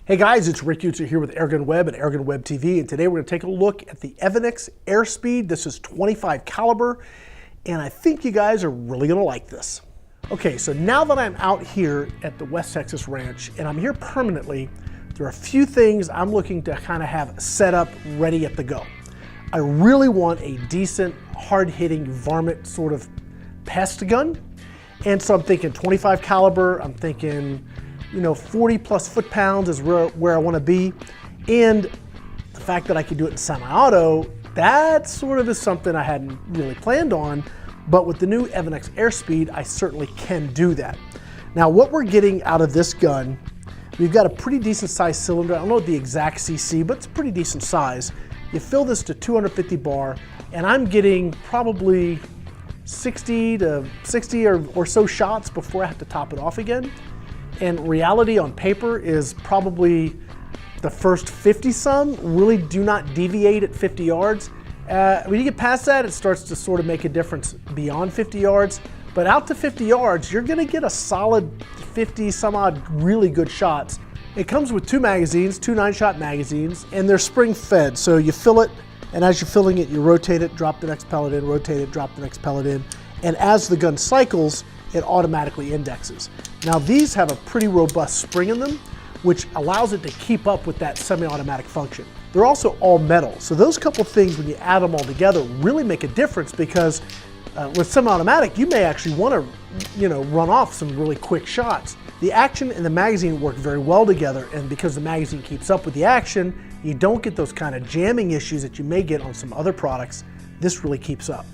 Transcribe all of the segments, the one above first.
Hey guys, it's Rick Utzer here with Airgun Web and Airgun Web TV, and today we're going to take a look at the Evanix Air Speed. This is 25 caliber, and I think you guys are really going to like this. Okay, so now that I'm out here at the West Texas Ranch, and I'm here permanently, there are a few things I'm looking to kind of have set up ready at the go. I really want a decent, hard-hitting varmint sort of pest gun, and so I'm thinking 25 caliber, I'm thinking 40 plus foot-pounds is where I want to be. And the fact that I could do it in semi-auto, that sort of is something I hadn't really planned on. But with the new Evanix Air Speed, I certainly can do that. Now, what we're getting out of this gun, we've got a pretty decent size cylinder. I don't know the exact CC, but it's a pretty decent size. You fill this to 250 bar, and I'm getting probably 60 or so shots before I have to top it off again. And reality on paper is probably the first 50 some really do not deviate at 50 yards. When you get past that, it starts to sort of make a difference beyond 50 yards. But out to 50 yards, you're gonna get a solid 50 some odd really good shots. It comes with two magazines, two 9-shot magazines, and they're spring fed. So you fill it, and as you're filling it, you rotate it, drop the next pellet in, rotate it, drop the next pellet in. And as the gun cycles, it automatically indexes. Now these have a pretty robust spring in them, which allows it to keep up with that semi-automatic function. They're also all metal, so those couple things, when you add them all together, really make a difference, because with semi-automatic, you may actually want to run off some really quick shots. The action and the magazine work very well together, and because the magazine keeps up with the action, you don't get those kind of jamming issues that you may get on some other products. This really keeps up.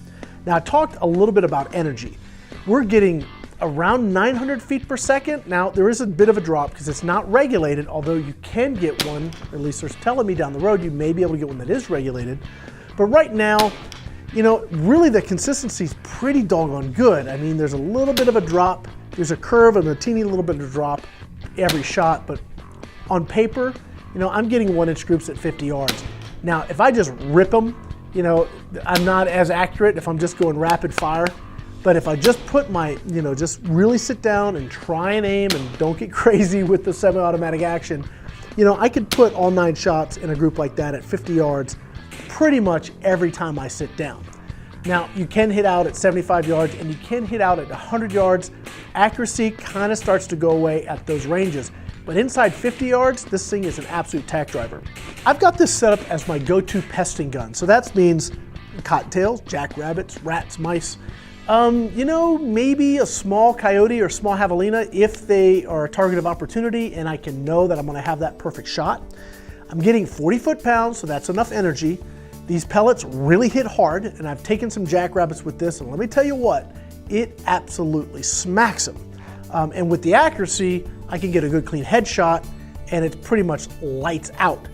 Now, I talked a little bit about energy. We're getting around 900 feet per second. Now, there is a bit of a drop because it's not regulated, although you can get one, at least they're telling me down the road, you may be able to get one that is regulated. But right now, really the consistency is pretty doggone good. I mean, there's a little bit of a drop, there's a curve and a teeny little bit of drop every shot, but on paper, I'm getting 1-inch groups at 50 yards. Now, if I just rip them, I'm not as accurate if I'm just going rapid fire. But if I just put my, just really sit down and try and aim and don't get crazy with the semi-automatic action, I could put all 9 shots in a group like that at 50 yards pretty much every time I sit down. Now, you can hit out at 75 yards and you can hit out at 100 yards. Accuracy kind of starts to go away at those ranges. But inside 50 yards, this thing is an absolute tack driver. I've got this set up as my go-to pesting gun. So that means cottontails, jackrabbits, rats, mice. Maybe a small coyote or small javelina if they are a target of opportunity and I can know that I'm going to have that perfect shot. I'm getting 40 foot-pounds, so that's enough energy. These pellets really hit hard, and I've taken some jackrabbits with this, and let me tell you what, it absolutely smacks them. And with the accuracy, I can get a good clean headshot, and it's pretty much lights out.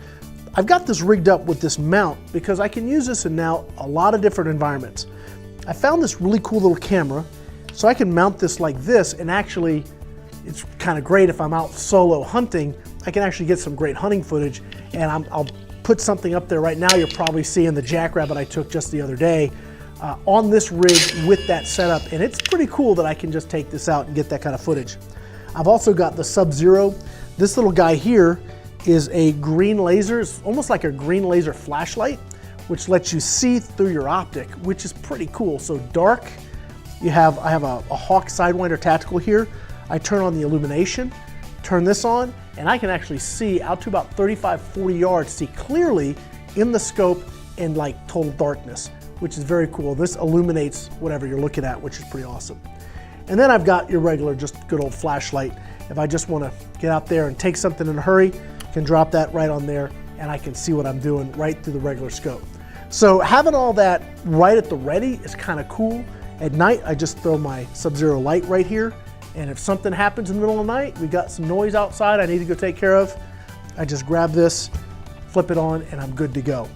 I've got this rigged up with this mount because I can use this in now a lot of different environments. I found this really cool little camera, so I can mount this like this, and actually it's kind of great if I'm out solo hunting. I can actually get some great hunting footage, and I'll put something up there right now. You're probably seeing the jackrabbit I took just the other day on this rig with that setup, and it's pretty cool that I can just take this out and get that kind of footage. I've also got the Sub-Zero. This little guy here is a green laser. It's almost like a green laser flashlight, which lets you see through your optic, which is pretty cool. So dark, I have a Hawk Sidewinder Tactical here. I turn on the illumination, turn this on, and I can actually see out to about 35, 40 yards, see clearly in the scope in like total darkness, which is very cool. This illuminates whatever you're looking at, which is pretty awesome. And then I've got your regular, just good old flashlight. If I just want to get out there and take something in a hurry, I can drop that right on there, and I can see what I'm doing right through the regular scope. So having all that right at the ready is kind of cool. At night, I just throw my Sub-Zero light right here, and if something happens in the middle of the night, we got some noise outside I need to go take care of, I just grab this, flip it on, and I'm good to go.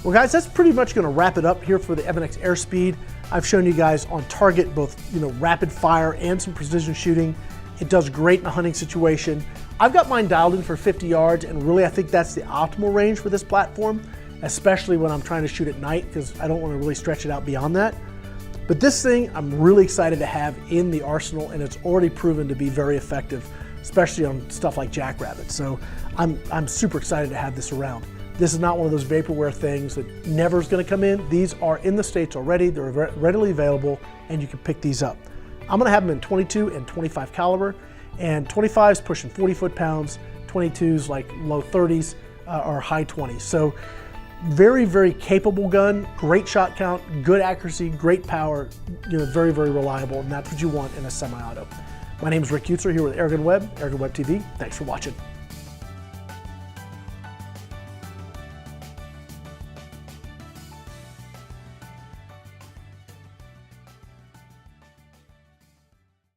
Well guys, that's pretty much gonna wrap it up here for the Evanix Air Speed. I've shown you guys on target both rapid fire and some precision shooting. It does great in a hunting situation. I've got mine dialed in for 50 yards, and really I think that's the optimal range for this platform, especially when I'm trying to shoot at night, because I don't want to really stretch it out beyond that. But this thing I'm really excited to have in the arsenal, and it's already proven to be very effective. especially on stuff like Jackrabbit. So I'm super excited to have this around. This is not one of those vaporware things that never is going to come in. These are in the States already. They're readily available, and you can pick these up. I'm going to have them in 22 and 25 caliber, and 25s pushing 40 foot-pounds, 22s like low 30s or high 20s. So very, very capable gun, great shot count, good accuracy, great power, very, very reliable, and that's what you want in a semi-auto. My name is Rick Utzer here with Airgun Web, Airgun Web TV. Thanks for watching.